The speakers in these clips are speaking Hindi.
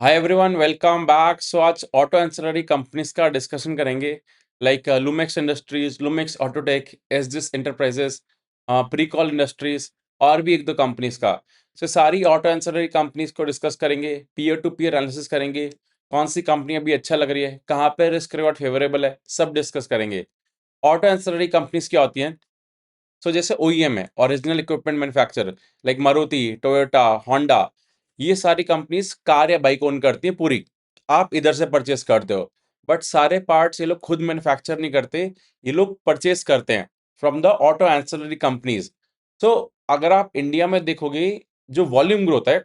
हाय एवरीवन, वेलकम बैक। सो आज ऑटो एंसिलरी कंपनीज का डिस्कशन करेंगे, like Lumax industries, Lumax Autotech, SJS enterprises, Pricol industries और भी एक दो कंपनीज का। सो सारी ऑटो एंसिलरी कंपनीज को डिस्कस करेंगे, पीयर टू पीयर एनालिसिस करेंगे, कौन सी कंपनी अभी अच्छा लग रही है, कहाँ पे रिस्क रिवॉर्ड फेवरेबल है, सब डिस्कस करेंगे। ऑटो एंसिलरी कंपनीज क्या होती हैं? सो जैसे ओईएम है, original equipment manufacturer, like Maruti, Toyota, Honda, ये सारी कंपनीज कार या बाइक ओन करती हैं पूरी। आप इधर से परचेस करते हो, बट सारे पार्ट्स ये लोग खुद मैन्युफैक्चर नहीं करते, ये लोग परचेस करते हैं from the auto ancillary companies. So अगर आप इंडिया में देखोगे, जो वॉल्यूम ग्रोथ है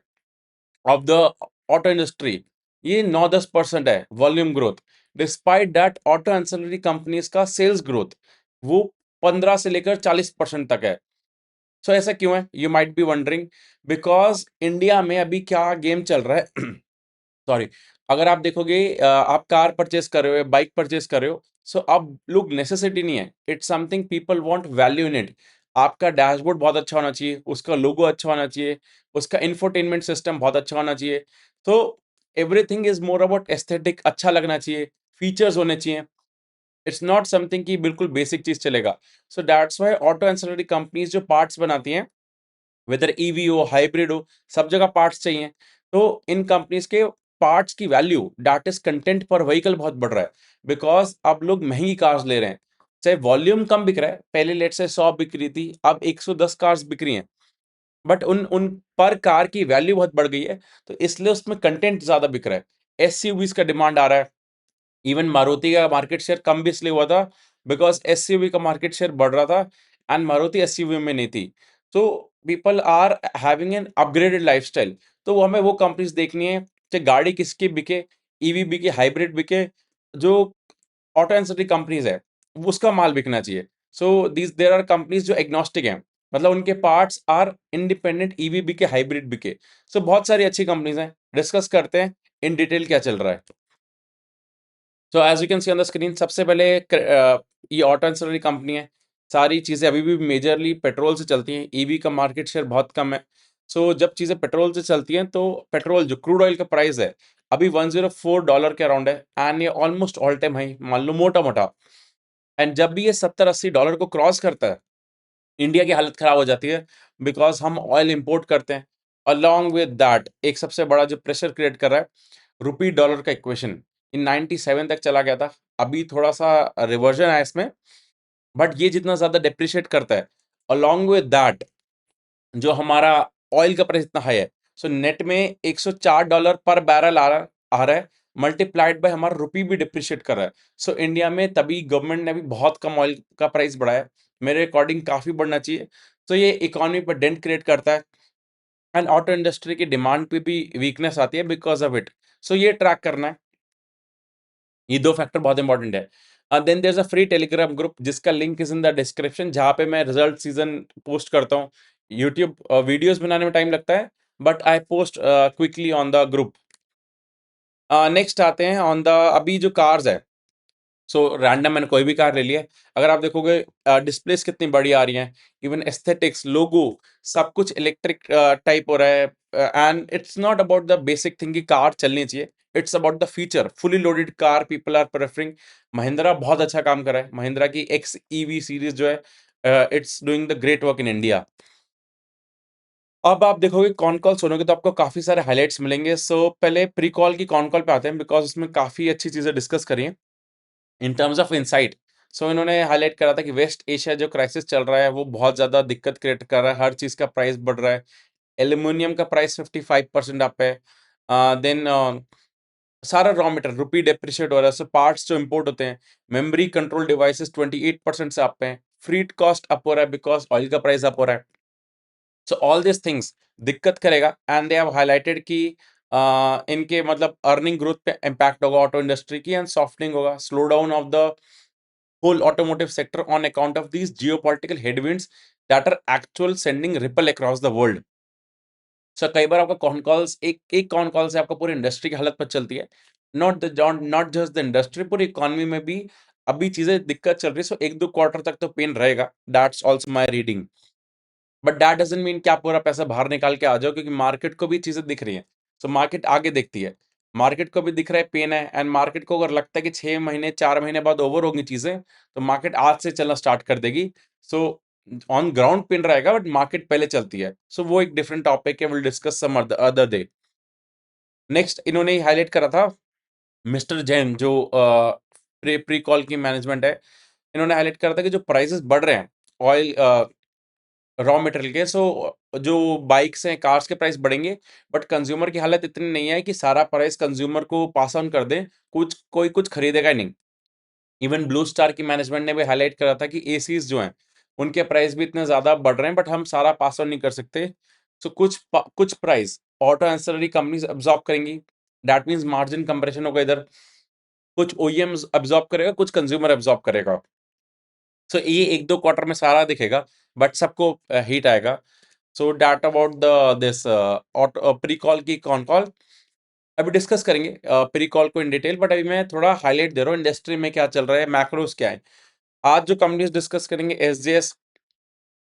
ऑफ द ऑटो इंडस्ट्री, ये 9-10% है volume growth. Despite that auto ancillary companies का सेल्स ग्रोथ वो 15 से लेकर 40% तक है। सो ऐसा क्यों है? You might be wondering, because India में अभी क्या गेम चल रहा है। सॉरी, अगर आप देखोगे, आप कार परचेस कर रहे हो, बाइक परचेस कर रहे हो, सो अब लोग नेसेसिटी नहीं है, it's something people want value in it. आपका डैशबोर्ड बहुत अच्छा होना चाहिए, उसका लोगो अच्छा होना चाहिए, उसका इंफोटेनमेंट सिस्टम बहुत अच्छा होना चाहिए। तो everything is more about aesthetic, अच्छा लगना चाहिए, फीचर्स होने चाहिए। इट्स नॉट समथिंग कि बिल्कुल बेसिक चीज चलेगा। So that's why auto ancillary companies जो पार्ट्स बनाती हैं, वेदर ईवी हो, हाइब्रिड हो, सब जगह पार्ट्स चाहिए। तो इन कंपनीज के पार्ट्स की वैल्यू, दैट इज कंटेंट पर व्हीकल, बहुत बढ़ रहा है, बिकॉज अब लोग महंगी कार्स ले रहे हैं। चाहे वॉल्यूम कम बिक रहा है, पहले लेट से 100 बिक रही थी, अब 110 कार्स बिक रही हैं, बट उन उन पर कार की वैल्यू बहुत बढ़ गई है, तो इसलिए उसमें कंटेंट ज्यादा बिक रहा है। एसयूवीज का डिमांड आ रहा है। इवन मारुति का मार्केट शेयर कम भी इसलिए हुआ था बिकॉज एसयूवी का मार्केट शेयर बढ़ रहा था, एंड मारुति एसयूवी में नहीं थी। तो people are having an upgraded lifestyle. तो वो हमें वो कंपनीज देखनी है, चाहे गाड़ी किसकी बिके, ईवी बिके, हाइब्रिड बिके, जो ऑटो एंसिलरी कंपनीज है उसका माल बिकना चाहिए। So these there are companies जो एग्नोस्टिक हैं, मतलब उनके पार्ट्स आर इंडिपेंडेंट, ईवी बिके, हाइब्रिड बिके। सो बहुत सारी अच्छी कंपनीज हैं, डिस्कस करते हैं इन डिटेल क्या चल रहा है। So as you can see on the screen, सबसे पहले ये ऑटो एंसिलरी कंपनी है। सारी चीज़ें अभी भी मेजरली पेट्रोल से चलती हैं, ईवी का मार्केट शेयर बहुत कम है। सो जब चीज़ें पेट्रोल से चलती हैं, तो पेट्रोल जो क्रूड ऑयल का प्राइस है अभी $104 के अराउंड है, एंड ये ऑलमोस्ट ऑल टाइम हाई मान लो, मोटा मोटा। एंड जब भी ये $70-80 को क्रॉस करता है, इंडिया की हालत खराब हो जाती है, बिकॉज हम ऑयल इंपोर्ट करते हैं। अलॉन्ग विद दैट एक सबसे बड़ा जो प्रेशर क्रिएट कर रहा है, रुपी डॉलर का इक्वेशन इन 97 तक चला गया था, अभी थोड़ा सा रिवर्जन है इसमें, बट ये जितना ज्यादा डिप्रिशिएट करता है, अलॉन्ग विद दैट जो हमारा ऑयल का प्राइस इतना हाई है, सो नेट में $104 पर बैरल आ रहा है, मल्टीप्लाइड बाय हमारा रुपी भी डिप्रिशिएट कर रहा है। सो इंडिया में तभी गवर्नमेंट ने भी बहुत कम ऑयल का प्राइस बढ़ाया, मेरे अकॉर्डिंग काफी बढ़ना चाहिए। तो ये इकोनॉमी पर डेंट क्रिएट करता है, एंड ऑटो इंडस्ट्री की डिमांड पे भी वीकनेस आती है बिकॉज ऑफ इट। सो ये ट्रैक करना है, ये दो फैक्टर बहुत इंपॉर्टेंट है। Then there is a free Telegram group जिसका link is in the description, जहाँ पे मैं रिजल्ट सीजन पोस्ट करता हूँ। यूट्यूब वीडियोस बनाने में टाइम लगता है, but I post quickly on the group. Next आते हैं ऑन द, अभी जो कार्स है, सो रैंडम मैंने कोई भी कार ले लिया है, अगर आप देखोगे डिस्प्लेस कितनी बड़ी आ रही हैं, इवन एस्थेटिक्स, लोगो, सब कुछ इलेक्ट्रिक टाइप हो रहा है। And it's not about the basic thing कि कार चलनी चाहिए, it's about the feature. Fully loaded car people are preferring. Mahindra बहुत अच्छा काम कर रहा है, महिंद्रा की एक्स ईवी सीरीज जो है, it's doing the great work in India. अब आप देखोगे कॉन कॉल सुनोगे तो आपको काफी सारे हाइलाइट्स मिलेंगे। सो पहले प्री कॉल की कॉन कॉल पे आते हैं, बिकॉज उसमें काफी अच्छी चीजें डिस्कस करी हैं इन टर्म्स ऑफ इनसाइट। सो इन्होंने हाईलाइट करा था कि वेस्ट एशिया जो क्राइसिस चल रहा है वो बहुत ज़्यादा दिक्कत क्रिएट कर रहा है, हर चीज़ का प्राइस बढ़ रहा है। एल्यूमिनियम का प्राइस 55% अप है। देन सारा रॉ मटेरियल रुपी डेप्रिशिएट हो रहा है, सो पार्ट्स जो इंपोर्ट होते हैं, मेमोरी कंट्रोल डिवाइसेस 28% से अप हैं। फ्रीट कॉस्ट अप हो रहा है बिकॉज ऑयल का प्राइस अप हो रहा है। सो ऑल दिस थिंग्स दिक्कत करेगा, एंड दे हैव हाईलाइटेड कि इनके मतलब अर्निंग ग्रोथ पे इम्पैक्ट होगा ऑटो इंडस्ट्री की, एंड सॉफ्टनिंग होगा, slow down of the whole automotive sector on account of these geopolitical headwinds that are actual sending ripple across the world. सो कई बार आपका कॉन कॉल्स, एक एक कॉन कॉल से आपका पूरी इंडस्ट्री की हालत पर चलती है। नॉट जस्ट द इंडस्ट्री, पूरी इकोनॉमी में भी अभी चीजें दिक्कत चल रही है। सो एक दो क्वार्टर तक तो पेन रहेगा, that's also my reading. But that doesn't mean कि आप पूरा पैसा बाहर निकाल के आ जाओ, क्योंकि मार्केट को भी चीजें दिख रही हैं। सो मार्केट आगे देखती है। मार्केट को भी दिख रहा है पेन है, एंड मार्केट को अगर लगता है कि 6 महीने 4 महीने बाद ओवर होंगी चीज़ें, तो मार्केट आज से चलना स्टार्ट कर देगी। सो ऑन ग्राउंड पेन रहेगा बट मार्केट पहले चलती है। सो वो एक डिफरेंट टॉपिक है, will discuss some other day. Next इन्होंने हाईलाइट करा था मिस्टर जैन जो प्री प्री कॉल की मैनेजमेंट है, इन्होंने हाईलाइट करा था कि जो प्राइसेस बढ़ रहे हैं ऑयल रॉ मटेरियल के, सो जो बाइक्स हैं, कार्स के प्राइस बढ़ेंगे, बट कंज्यूमर की हालत इतनी नहीं है कि सारा प्राइस कंज्यूमर को पास ऑन कर दें, कोई कुछ खरीदेगा नहीं। इवन ब्लू स्टार की मैनेजमेंट ने भी हाईलाइट करा था कि एसीज जो हैं, उनके प्राइस भी इतने ज़्यादा बढ़ रहे हैं, बट हम सारा पास ऑन नहीं कर सकते। सो कुछ price auto ancillary companies absorb करेंगी, दैट मीन्स मार्जिन कंप्रेशन होगा इधर। कुछ ओईएम्स अब्सॉर्ब करेगा, कुछ कंज्यूमर अब्सॉर्ब करेगा। सो ये 1-2 क्वार्टर में सारा दिखेगा, बट सबको हिट आएगा। So that about the this auto pre call की कॉन कॉल अभी डिस्कस करेंगे प्री कॉल को इन डिटेल, बट अभी मैं थोड़ा हाईलाइट दे रहा हूँ इंडस्ट्री में क्या चल रहा है, मैक्रोस क्या है। आज जो कंपनीज डिस्कस करेंगे, एसजेएस,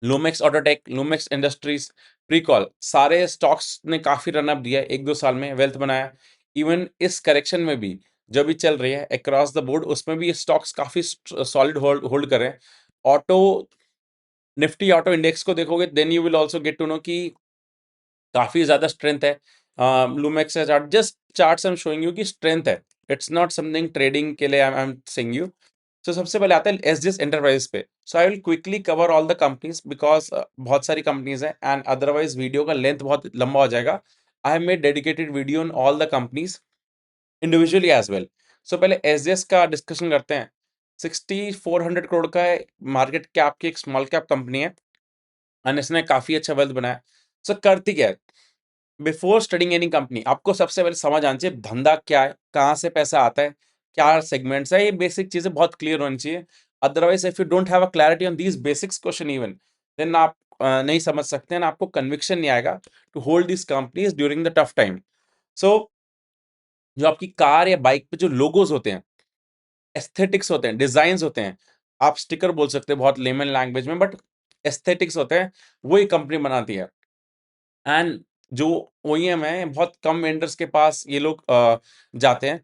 लूमेक्स ऑटोटेक, लूमेक्स इंडस्ट्रीज, प्रीकॉल, सारे स्टॉक्स ने काफी रन अप दिया है 1-2 साल में, वेल्थ बनाया। इवन इस करेक्शन में भी जो भी चल रही है अक्रॉस द बोर्ड, उसमें भी ये स्टॉक्स काफी सॉलिड होल्ड होल्ड कर रहे हैं। ऑटो निफ्टी ऑटो इंडेक्स को देखोगे then you will also get to know कि काफी ज्यादा स्ट्रेंथ है। Lumax chart, just charts I am showing you कि स्ट्रेंथ है, इट्स नॉट समथिंग ट्रेडिंग के लिए आई एम सेइंग यू। तो सबसे पहले आता है एसजीएस एंटरप्राइज पे। So I will quickly cover all the companies because बहुत सारी कंपनीज हैं एंड अदरवाइज वीडियो का लेंथ बहुत लंबा हो जाएगा। I have made dedicated video on all the companies individually as well. So पहले एसजीएस का डिस्कशन करते हैं। 6400 करोड़ का है मार्केट कैप की, एक स्मॉल कैप कंपनी है एंड इसने काफी अच्छा वेल्थ बनाया। सो करती क्या है, बिफोर स्टडिंग एनी कंपनी आपको सबसे पहले समझ आना चाहिए धंधा क्या है, कहाँ से पैसा आता है, क्या सेगमेंट्स है, ये बेसिक चीजें बहुत क्लियर होनी चाहिए। Otherwise if you don't have a clarity on these basics question even, then आप नहीं समझ सकते हैं, आपको कन्विक्शन नहीं आएगा to hold this companies during the tough time. So जो आपकी कार या बाइक पे जो लोगोज होते हैं, एस्थेटिक्स होते हैं, डिजाइन होते हैं, आप स्टिकर बोल सकते हैं बहुत लेमन लैंग्वेज में, बट एस्थेटिक्स होते हैं, वो ही कंपनी बनाती है। एंड जो ओईएम है, बहुत कम वेंडर्स के पास ये लोग जाते हैं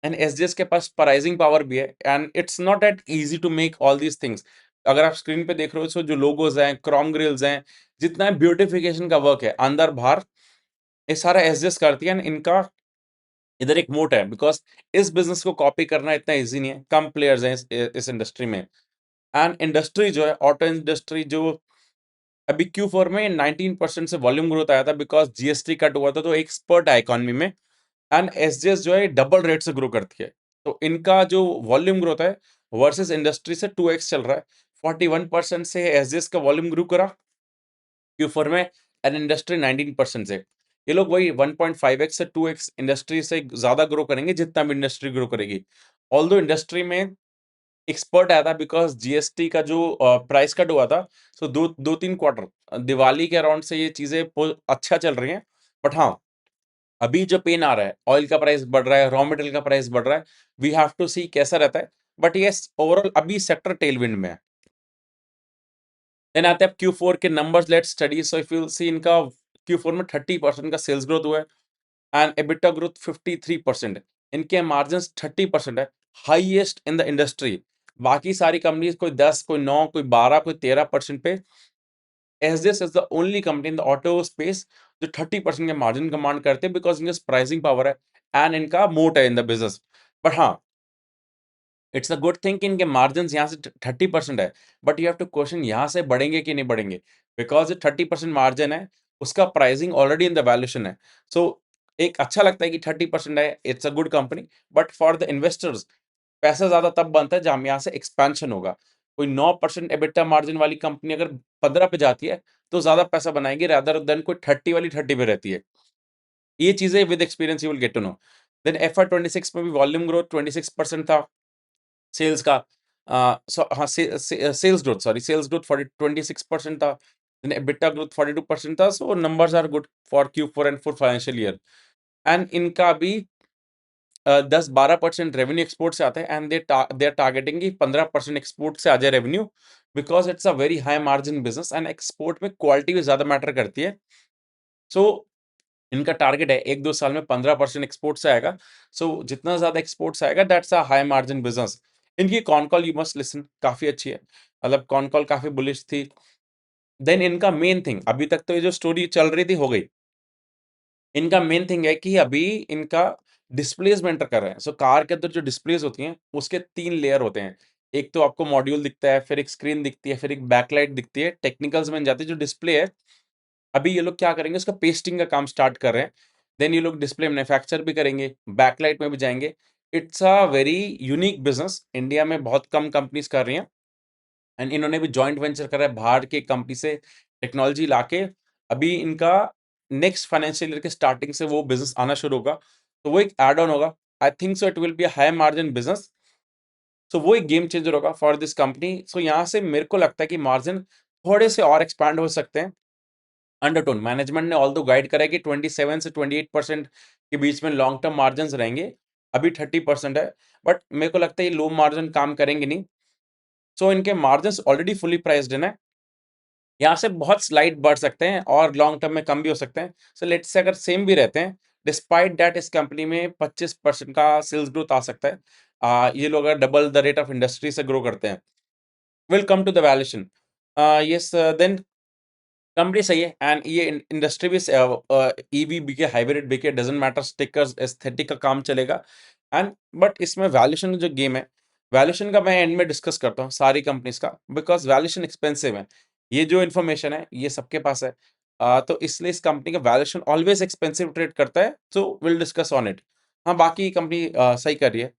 एंड एसजीएस के पास प्राइसिंग पावर भी है and it's not that easy to make all these things. अगर आप स्क्रीन पे देख रहे हो तो जो लोगोज हैं, क्रोम ग्रिल्स हैं, जितना ब्यूटिफिकेशन का वर्क है अंदर बाहर, ये सारा एसजीएस करती है एंड इनका इधर एक मोट है बिकॉज इस बिजनेस को कॉपी करना इतना इजी नहीं है, कम प्लेयर्स हैं इस इंडस्ट्री में। एंड इंडस्ट्री जो है ऑटो इंडस्ट्री, जो अभी Q4 में 19% से वॉल्यूम ग्रोथ आया था बिकॉज जीएसटी कट हुआ था, तो एक स्पर्ट है इकोनॉमी में एंड एसजीएस जो है डबल रेट से ग्रो करती है। तो इनका जो वॉल्यूम ग्रोथ है वर्सेस इंडस्ट्री से 2x चल रहा है। 41% से एसजीएस का वॉल्यूम ग्रो करा Q4 में एंड इंडस्ट्री 19% से। ये लोग वही 1.5x से 2x इंडस्ट्री से ज्यादा ग्रो करेंगे जितना भी इंडस्ट्री ग्रो करेगी। ऑल्दो इंडस्ट्री में एक्सपर्ट आया था बिकॉज जीएसटी का जो प्राइस कट हुआ था, सो दो तीन क्वार्टर दिवाली के अराउंड से ये चीजें अच्छा चल रही हैं। बट हाँ, अभी जो पेन आ रहा है, ऑयल का प्राइस बढ़ रहा है, रॉ मटेरियल का प्राइस बढ़ रहा है, वी हैव टू सी कैसा रहता है। बट ये ओवरऑल अभी सेक्टर टेलविंड में है। देन आते हैं Q4 के numbers, let's study. So if you see इनका Q4 में 30% का सेल्स ग्रोथ हुआ है एंड एबिटा ग्रोथ 53%। इनके मार्जिन 30% है, हाईएस्ट इन द इंडस्ट्री। बाकी सारी कंपनीज कोई 10, कोई 9, कोई 12, कोई 13% पे, SJS is the only company in the auto space जो 30% के मार्जिन कमांड करते हैं बिकॉज इनके प्राइसिंग पावर है एंड इनका मोट है इन द बिजनेस। बट हाँ, इट्स अ गुड थिंग कि इनके मार्जिन यहाँ से 30% है, but you have to question यहाँ से बढ़ेंगे कि नहीं बढ़ेंगे बिकॉज 30% मार्जिन है, उसका pricing already in the valuation है। सो एक अच्छा लगता है कि 30% है, it's a good company, but for the investors पैसा ज्यादा तब बनता है जब यहाँ से एक्सपेंशन होगा। कोई 9% एबिटा मार्जिन वाली कंपनी अगर 15 पे जाती है तो ज्यादा पैसा बनाएगी रादर देन कोई 30 वाली 30 पे रहती है। ये चीजें with experience you will get to know. Then FY 26 में भी वॉल्यूम ग्रोथ 26% था सेल्स का। सो हाँ, sales growth, sorry, sales growth 26% था। देन एबिटा ग्रोथ 42% था। So numbers are good for Q4 and for financial year. And इनका भी 10-12% रेवेन्यू एक्सपोर्ट से आता है एंड दे आर टारगेटिंग कि 15% एक्सपोर्ट से आ जाए revenue because it's a very high margin business and export में क्वालिटी भी ज्यादा मैटर करती है। सो इनका टारगेट है 1-2 साल में 15% एक्सपोर्ट से आएगा। सो जितना ज़्यादा एक्सपोर्ट से आएगा that's a high margin business. इनकी con call you must listen काफ़ी अच्छी है। मतलब कॉन कॉल काफ़ी बुलिश थी। देन इनका मेन थिंग अभी तक तो ये जो स्टोरी चल रही थी हो गई। इनका मेन थिंग है कि अभी इनका डिस्प्लेस में एंटर कर रहे हैं। सो कार के अंदर जो डिस्प्लेस होती हैं, उसके 3 लेयर होते हैं। एक तो आपको मॉड्यूल दिखता है, फिर एक स्क्रीन दिखती है, फिर एक बैकलाइट दिखती है। टेक्निकल्स में जाते हैं, जो डिस्प्ले है, अभी ये लोग क्या करेंगे, उसका पेस्टिंग का काम स्टार्ट कर रहे हैं। देन ये लोग डिस्प्ले मैन्युफैक्चर भी करेंगे, बैकलाइट में भी जाएँगे। It's a very unique business, India में बहुत कम कंपनीज़ कर रही हैं। एंड इन्होंने भी जॉइंट वेंचर करा है बाहर की कंपनी से टेक्नोलॉजी लाके। अभी इनका नेक्स्ट फाइनेंशियल ईयर के स्टार्टिंग से वो बिज़नेस आना शुरू होगा, तो वो एक ऐड ऑन होगा। I think so it will be a high margin business. So वो एक गेम चेंजर होगा फॉर दिस कंपनी। सो यहाँ से मेरे को लगता है कि मार्जिन थोड़े से और एक्सपैंड हो सकते हैं। अंडरटोन मैनेजमेंट ने ऑल्दो गाइड करा है कि 27 से 28% के बीच में लॉन्ग टर्म मार्जिन्स रहेंगे। अभी 30% है, बट मेरे को लगता है ये लो मार्जिन काम करेंगे नहीं। सो इनके मार्जिन्स ऑलरेडी फुली प्राइस्ड इन है। यहाँ से बहुत स्लाइड बढ़ सकते हैं और लॉन्ग टर्म में कम भी हो सकते हैं। सो लेट्स से अगर सेम भी रहते हैं, डिस्पाइट दैट इस कंपनी में 25% का सेल्स ग्रोथ आ सकता है। ये लोग अगर double the rate of industry से ग्रो करते हैं। Will come to the valuation. Yes, then company सही है एंड ये इंडस्ट्री भी ईवी बिके, हाइब्रिड बिके, डजंट मैटर, स्टिकर्स एस्थेटिक का काम चलेगा। एंड बट इसमें वैल्यूएशन जो गेम है, वैल्यूएशन का मैं एंड में डिस्कस करता हूँ सारी कंपनीज का, बिकॉज वैल्यूएशन एक्सपेंसिव है। ये जो इन्फॉर्मेशन है ये सबके पास है। तो इसलिए इस कंपनी का वैल्यूएशन ऑलवेज एक्सपेंसिव ट्रेड करता है, so will discuss on it. हाँ, बाकी कंपनी सही कर रही है,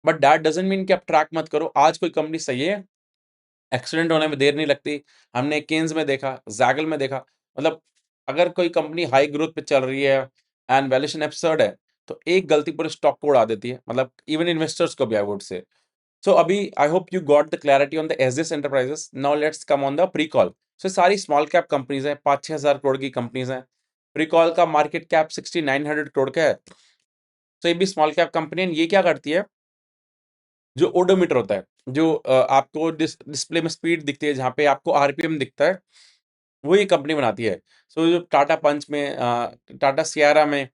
बट दैट डजंट मीन कि आप ट्रैक मत करो। आज कोई कंपनी सही है, एक्सीडेंट होने में देर नहीं लगती। हमने केन्स में देखा, ज़ैगल में देखा। मतलब अगर कोई कंपनी हाई ग्रोथ पे चल रही है एंड वैल्यूएशन एब्सर्ड है, तो एक गलती पूरे स्टॉक को उड़ा देती है, मतलब इवन इन्वेस्टर्स को भी, आई वुड से। सो अभी I hope you got the clarity on the SJS enterprises. Now let's come on the pre-call. So सारी स्मॉल कैप कंपनीज़ हैं, 5-6 हज़ार करोड़ की कंपनीज़ हैं। प्री-कॉल का मार्केट कैप 6900 करोड़ का है। तो ये भी स्मॉल कैप कंपनी है। ये क्या करती है, जो ओडोमीटर होता है, जो आपको डिस्प्ले में स्पीड दिखती है, जहाँ पे आपको आरपीएम दिखता है, वो ये कंपनी बनाती है। सो जो टाटा पंच में, टाटा सियारा में,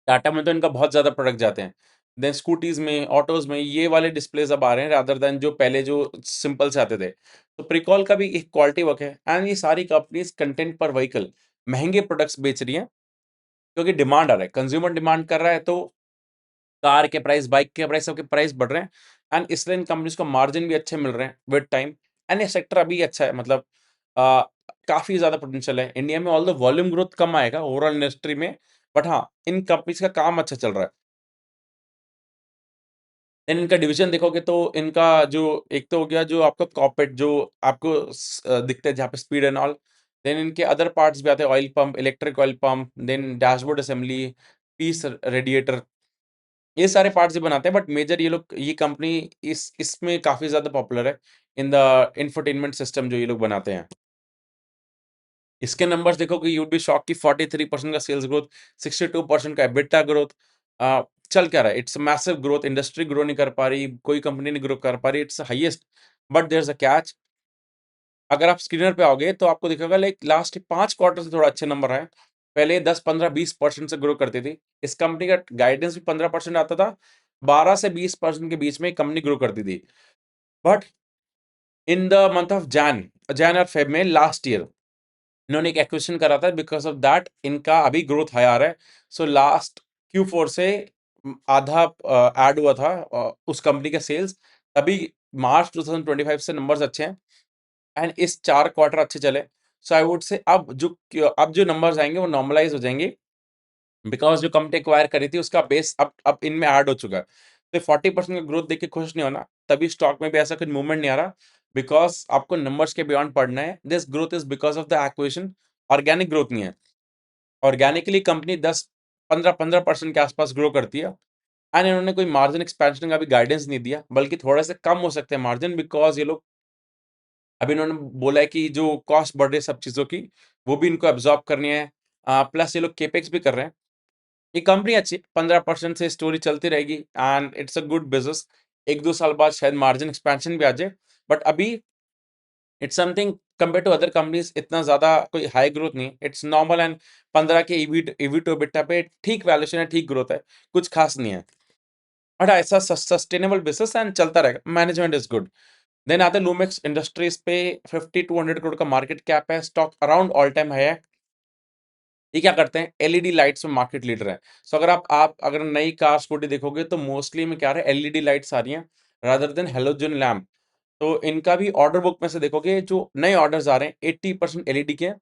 टाटा में तो इनका बहुत ज़्यादा प्रोडक्ट जाते हैं। देन स्कूटीज़ में, ऑटोज़ में ये वाले डिस्प्लेज़ अब आ रहे हैं रादर दैन जो पहले जो सिंपल से आते थे। तो प्रीकॉल का भी एक क्वालिटी वर्क है एंड ये सारी कंपनीज़ कंटेंट पर व्हीकल महँगे प्रोडक्ट्स बेच रही हैं, क्योंकि डिमांड आ रहा है, कंज्यूमर डिमांड कर रहा है, तो कार के प्राइस, बाइक के प्राइस, सबके प्राइस बढ़ रहे हैं। एंड इसलिए इन कंपनीज़ को मार्जिन भी अच्छे मिल रहे हैं विद टाइम। एंड ये सेक्टर अभी अच्छा है, मतलब अ, काफ़ी ज़्यादा पोटेंशियल है। इंडिया में ऑल्दो वॉल्यूम ग्रोथ कम आएगा ओवरऑल इंडस्ट्री में, बट हाँ, इन कंपनीज़ का काम अच्छा चल रहा है। देन इनका डिवीज़न देखोगे तो इनका जो एक तो हो गया जो आपका कॉकपिट, जो आपको दिखता है जहाँ पे स्पीड एंड ऑल। देन इनके अदर पार्ट्स भी आते हैं, oil pump, electric oil pump, then dashboard assembly, piece radiator, ये सारे पार्ट्स ही बनाते हैं, बट मेजर ये कंपनी इसमें काफ़ी ज़्यादा पॉपुलर है इन द इंफोटेनमेंट सिस्टम जो ये लोग बनाते हैं। इसके नंबर्स देखोगे यू वुड बी शॉक्ड कि 43% का सेल्स ग्रोथ, 62% का एबिटा ग्रोथ। चल क्या रहा है? It's a massive growth, industry grow नहीं कर पा रही, कोई कंपनी नहीं ग्रो कर पा रही, it's highest. But there is a catch. अगर आप स्क्रीनर पे आओगे तो आपको दिखेगा लाइक लास्ट 5 क्वार्टर से थोड़ा अच्छे नंबर आए हैं। पहले 10, 15, 20% से ग्रो करती थी। इस कंपनी का गाइडेंस भी 15% आता था। 12 से 20% के बीच में कंपनी ग्रो करती थी। But in the month of Jain और फेब में लास्ट ईयर इन्होंने एक एक्विजिशन करा था, बिकॉज़ ऑफ दैट इनका अभी ग्रोथ हाई आ रहा है। सो लास्ट Q4 से आधा ऐड हुआ था उस कंपनी का सेल्स। तभी मार्च 2025 से नंबर्स अच्छे हैं एंड इस 4 क्वार्टर अच्छे चले। सो आई वुड से अब जो नंबर्स आएँगे वो नॉर्मलाइज़ हो जाएँगे, बिकॉज़ जो कंपनी एक्वायर करी थी उसका बेस अब इनमें ऐड हो चुका है। तो 40% का ग्रोथ देख के खुश नहीं होना, तभी स्टॉक में भी ऐसा कुछ मूवमेंट नहीं आ रहा, बिकॉज़ आपको नंबर्स के बियॉन्ड पढ़ना है। This growth is because of the acquisition, organic growth नहीं है। ऑर्गेनिकली कंपनी 10, 15% के आसपास ग्रो करती है एंड इन्होंने कोई मार्जिन एक्सपेंशन का भी गाइडेंस नहीं दिया, बल्कि थोड़े से कम हो सकते हैं मार्जिन, बिकॉज़ ये लोग अभी इन्होंने बोला है कि जो कॉस्ट बढ़ रही है सब चीज़ों की, वो भी इनको अब्ज़ॉर्ब करनी है। प्लस ये लोग कैपेक्स भी कर रहे हैं। ये कंपनी अच्छी है, 15% से स्टोरी चलती रहेगी and it's a good business. 1-2 साल बाद शायद मार्जिन एक्सपेंशन भी आ जाए, बट अभी it's something compare to other companies इतना ज़्यादा कोई हाई ग्रोथ नहीं है, इट्स नॉर्मल एंड 15 के ईवी टू एबिटा पे ठीक वैल्यूएशन है, ठीक ग्रोथ है, कुछ खास नहीं है। बट ऐसा सस्टेनेबल बिजनेस एंड चलता रहेगा, मैनेजमेंट इज गुड। देन आते हैं लूमेक्स इंडस्ट्रीज पे, 50-200 करोड़ का मार्केट कैप है, stock around all time high है। ये क्या करते हैं, एलईडी लाइट्स में मार्केट लीडर है। सो अगर आप अगर नई कार स्कूटी देखोगे तो मोस्टली में क्या रहा है, एलईडी लाइट्स आ रही हैं रादर देन हेलोजन लैम्प। तो इनका भी ऑर्डर बुक में से देखोगे जो नए ऑर्डर्स आ रहे हैं 80% एलईडी के हैं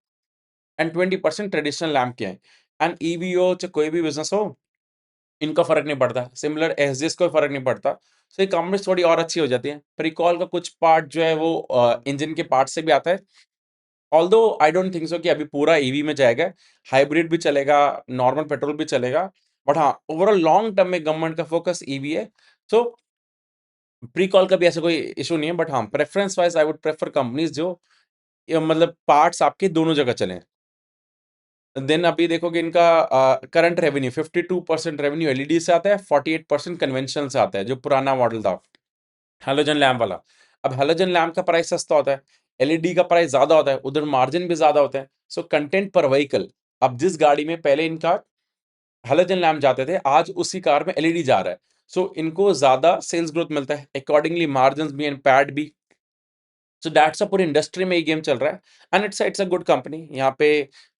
एंड 20% ट्रेडिशनल लैम्प के हैं। एंड ईवीओ चाहे कोई भी बिजनेस हो, इनका फ़र्क नहीं पड़ता, सिमिलर एसजीएस को फ़र्क नहीं पड़ता। सो ये कंपनीज़ थोड़ी और अच्छी हो जाती है। प्रीकॉल का कुछ पार्ट जो है वो इंजन के पार्ट से भी आता है। Although I don't think so कि अभी पूरा ईवी में जाएगा, हाइब्रिड भी चलेगा, नॉर्मल पेट्रोल भी चलेगा। बट हाँ, ओवरऑल लॉन्ग टर्म में गवर्नमेंट का फोकस ईवी है। सो प्रीकॉल का भी ऐसा कोई इश्यू नहीं है, बट हाँ, preference wise I would prefer companies जो मतलब पार्ट्स आपके दोनों जगह चलें। देन अभी देखोगे इनका करंट रेवेन्यू 52% रेवेन्यू एलईडी से आता है, 48% कन्वेंशनल से आता है, जो पुराना मॉडल था, हैलोजन लैम्प वाला। अब हैलोजन लैम्प का प्राइस सस्ता होता है, एलईडी का प्राइस ज़्यादा होता है, उधर मार्जिन भी ज़्यादा होते हैं। सो कंटेंट पर व्हीकल, अब जिस गाड़ी में पहले इनका हैलोजन लैम्प जाते थे, आज उसी कार में एलईडी जा रहा है। सो इनको ज़्यादा सेल्स ग्रोथ मिलता है, अकॉर्डिंगली मार्जिन्स भी एंड पैट भी। सो दैट्स पूरी इंडस्ट्री में ये गेम चल रहा है and it's a good company. यहाँ पे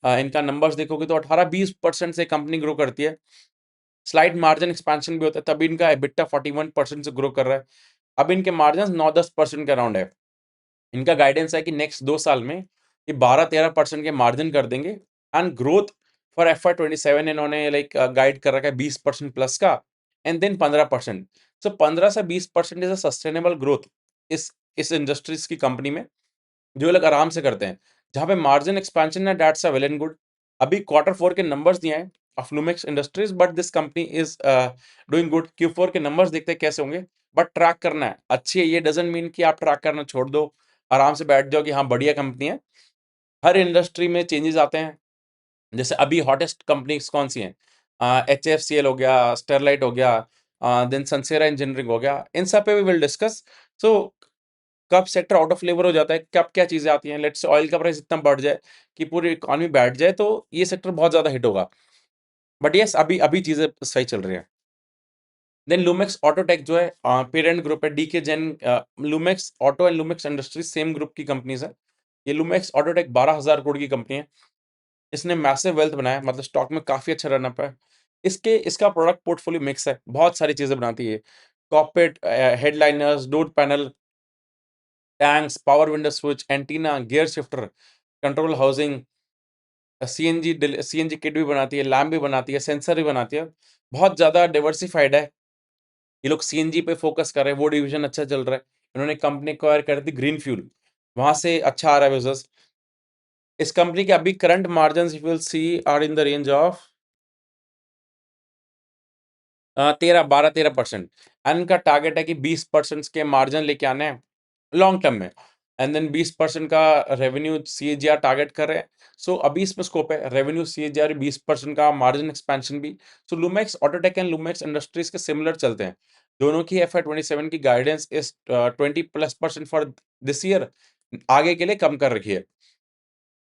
इनका नंबर्स देखोगे तो 18-20% से कंपनी ग्रो करती है, स्लाइट मार्जिन एक्सपेंशन भी होता है, तभी इनका EBITDA 41% से ग्रो कर रहा है। अब इनके मार्जिन 9-10% के अराउंड है। इनका गाइडेंस है कि नेक्स्ट 2 साल में ये 12-13% के मार्जिन कर देंगे एंड ग्रोथ फॉर FY 27 इन्होंने लाइक गाइड कर रखा है 20% प्लस का एंड देन 15%। सो 15 से 20% इज अ सस्टेनेबल ग्रोथ इस इंडस्ट्रीज की कंपनी में, जो लोग आराम से करते हैं। जहाँ पे मार्जिन एक्सपेंशन है, that's a well and good. अभी Q4 के नंबर्स दिए हैं of Lumax Industries, but this company is doing good. Q4 के नंबर्स देखते हैं कैसे होंगे, बट ट्रैक करना है, अच्छी है, ये डजंट मीन कि आप ट्रैक करना छोड़ दो, आराम से बैठ जाओ कि हाँ बढ़िया कंपनी है। हर इंडस्ट्री में चेंजेस आते हैं। जैसे अभी हॉटेस्ट कंपनीज कौन सी हैं, HFCL हो गया, स्टरलाइट हो गया, देन सनसेरा इंजीनियरिंग हो गया, इन सब पे वी विल डिस्कस। सो कब सेक्टर आउट ऑफ फ्लेवर हो जाता है, कब क्या चीज़ें आती हैं, लेट्स से ऑयल का प्राइस इतना बढ़ जाए कि पूरी इकोनॉमी बैठ जाए, तो ये सेक्टर बहुत ज़्यादा हिट होगा। बट येस, अभी अभी चीज़ें सही चल रही हैं। देन लूमेक्स ऑटोटेक जो है पेरेंट ग्रुप है DK Jain. Lumax Auto and Lumax Industries same group की कंपनीज है। ये लूमेक्स ऑटोटेक 12,000 करोड़ की कंपनी है। इसने मैसिव वेल्थ बनाया है, मतलब स्टॉक में काफ़ी अच्छा रनअप है। इसका प्रोडक्ट पोर्टफोलियो मिक्स है, बहुत सारी चीज़ें बनाती है। Cockpit, headliners, door panel, tanks, power window switch, antenna, gear shifter, control housing, CNG kit भी बनाती है, लैम्प भी बनाती है, सेंसर भी बनाती है। बहुत ज़्यादा डाइवर्सिफाइड है। ये लोग सीएनजी पे फोकस कर रहे हैं, वो डिवीजन अच्छा चल रहा है। इन्होंने कंपनी एक्वायर कर दी ग्रीन फ्यूल, वहाँ से अच्छा आ रहा है बिज़नेस। इस कंपनी के अभी current margins you will see are in the range of 12-13%। And इनका टारगेट है कि 20% के मार्जिन लेके आने हैं लॉन्ग टर्म में, एंड देन 20% का रेवेन्यू सीएजीआर टारगेट कर रहे हैं। सो अभी इसमें स्कोप है, रेवेन्यू सीएजीआर 20% का, मार्जिन एक्सपेंशन भी। सो लूमेक्स ऑटोटेक एंड लूमेक्स इंडस्ट्रीज के सिमिलर चलते हैं। दोनों की FY 27 की guidance is 20+% for this year, आगे के लिए कम कर रखी है।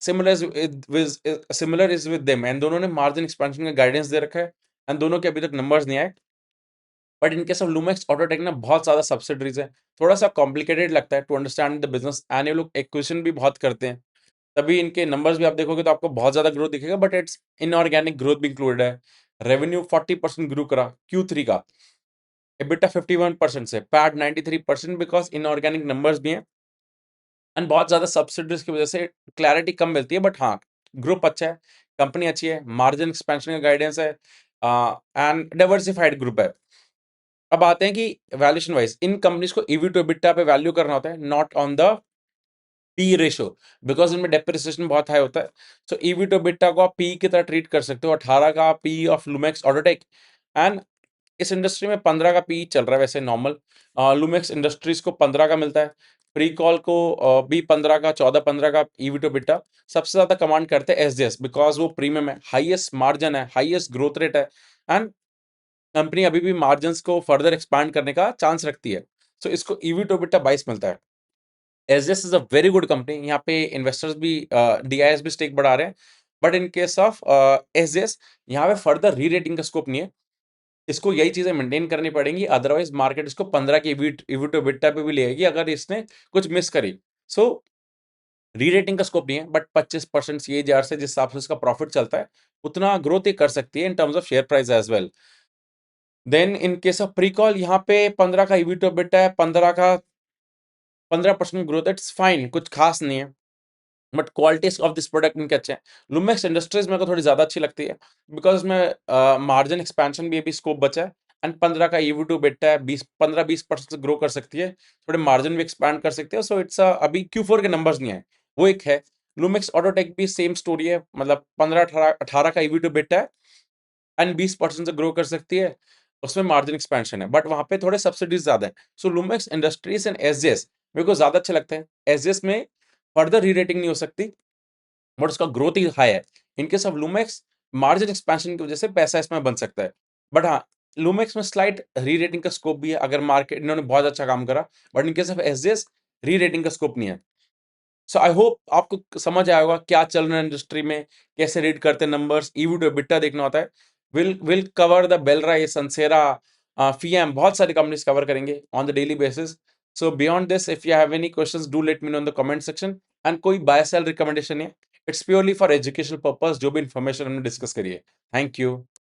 Similar is with them, and दोनों ने मार्जिन एक्सपेंशन का गाइडेंस दे रखा है एंड दोनों के अभी तक नंबर्स नहीं आए। But in case of Lumax Autotech ना बहुत ज़्यादा सब्सिडरीज है, थोड़ा-सा कॉम्प्लिकेटेड लगता है to understand the business and ये लोग एक्विजिशन भी बहुत करते हैं। तभी इनके नंबर्स भी आप देखोगे तो आपको बहुत ज़्यादा ग्रोथ दिखेगा, बट इट्स इनऑर्गेनिक ग्रोथ भी इंक्लूडेड है। रेवेन्यू 40% ग्रो करा Q3 का, EBITDA 51% से, पैट 93% बिकॉज़ इनऑर्गेनिक नंबर्स भी हैं एंड बहुत ज़्यादा सब्सिडीज़ की वजह से क्लैरिटी कम मिलती है, बट हाँ, ग्रुप अच्छा है, कंपनी अच्छी है, मार्जिन एक्सपेंशन का गाइडेंस है, एंड डाइवर्सिफाइड ग्रुप है। अब आते हैं कि वैल्यूएशन वाइज़ इन कंपनीज़ को ईवी टू एबिटा पे वैल्यू करना होता है, not on the P ratio, because इनमें डेप्रिसिएशन बहुत हाई होता है। सो ईवी टू एबिटा को आप पी की तरह ट्रीट कर सकते हो। 18 का पी ऑफ लुमेक्स ऑटोटेक एंड इस इंडस्ट्री में 15 का पी चल रहा है वैसे नॉर्मल। लुमेक्स इंडस्ट्रीज को 15 का मिलता है, प्रीकॉल को भी 15 का, 14-15 का ईवी टू एबिटा। सबसे ज़्यादा कमांड करते हैं एसजेएस, बिकॉज़ वो प्रीमियम है, हाईएस्ट मार्जिन है, हाईएस्ट ग्रोथ रेट है एंड कंपनी अभी भी मार्जिन्स को फर्दर एक्सपैंड करने का चांस रखती है। सो इसको ईवी टू एबिटा 22 मिलता है। SJS is a very good company. यहाँ पे इन्वेस्टर्स भी डीआईएस भी स्टेक बढ़ा रहे हैं, but in case of SJS यहाँ पे फर्दर री रेटिंग का स्कोप नहीं है। इसको यही चीजें मेंटेन करनी पड़ेंगी, अदरवाइज मार्केट इसको 15 की ईवी टू बिटा पे भी लेगी अगर इसने कुछ मिस करी। सो री रेटिंग का स्कोप नहीं है, बट 25% सीएजीआर से जिस हिसाब से इसका प्रॉफिट चलता है उतना ग्रोथ ही कर सकती है in terms of share price as well. Then in case of precall यहाँ पे 15 का ईवी टू बिटा है, 15% ग्रोथ, इट्स फाइन, कुछ खास नहीं है, but qualities of this product इनके अच्छे हैं। लुमेक्स इंडस्ट्रीज मेरे को थोड़ी ज्यादा अच्छी लगती है बिकॉज इसमें मार्जिन एक्सपेंशन भी अभी स्कोप बचा है, एंड 15 का ईवी टू बेटा है, 15-20% ग्रो कर सकती है, थोड़े मार्जिन भी एक्सपैंड कर सकती है। सो इट्स अभी Q4 के नंबर्स नहीं है, वो एक है। लुमेक्स ऑटोटेक भी सेम स्टोरी है, मतलब 15-18 का ईवी टू बेटा है एंड 20% से ग्रो कर सकती है, उसमें मार्जिन एक्सपेंशन है, बट वहां पे थोड़े सब्सिडीज ज्यादा है। सो लुमेक्स इंडस्ट्रीज एंड एसजेएस मेरे को ज्यादा अच्छे लगते हैं। एसजेएस में फर्दर री रेटिंग नहीं हो सकती, बट उसका ग्रोथ ही हाई है। इनकेस ऑफ लूमेक्स मार्जिन एक्सपेंशन की वजह से पैसा इसमें बन सकता है, बट हाँ, लूमेक्स में स्लाइट री रेटिंग का स्कोप भी है अगर मार्केट इन्होंने बहुत अच्छा काम करा, बट इनकेस ऑफ एसजेएस री रेटिंग का स्कोप नहीं है। सो आई होप आपको समझ आया होगा क्या चल रहा है इंडस्ट्री में, कैसे रीड करते हैं नंबर्स, ईवी टू एबिटा देखना होता है। Will cover the Belrise, Sansera, FIEM, बहुत सारी कंपनीज कवर करेंगे on the daily basis. So beyond this if you have any questions do let me know in the comment section. And कोई बाय सेल रिकमेंडेशन है, it's purely for educational purpose, जो भी इन्फॉर्मेशन हमने डिस्कस करी है। Thank you.